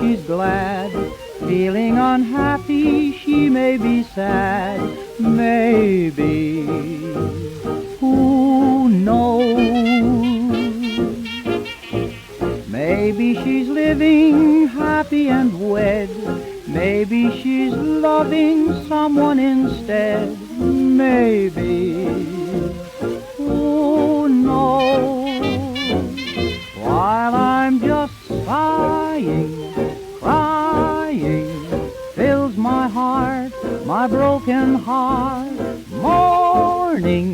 she's glad. Feeling unhappy, she may be sad. Maybe, who knows? Maybe she's living happy and wed. Maybe she's loving someone instead. Maybe, who knows? While I'm just sighing, crying, fills my heart, my broken heart. Morning,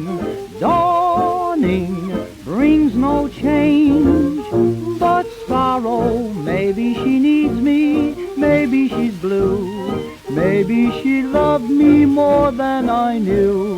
dawning, brings no change but sorrow. Maybe she needs me, maybe she's blue. Maybe she loved me more than I knew.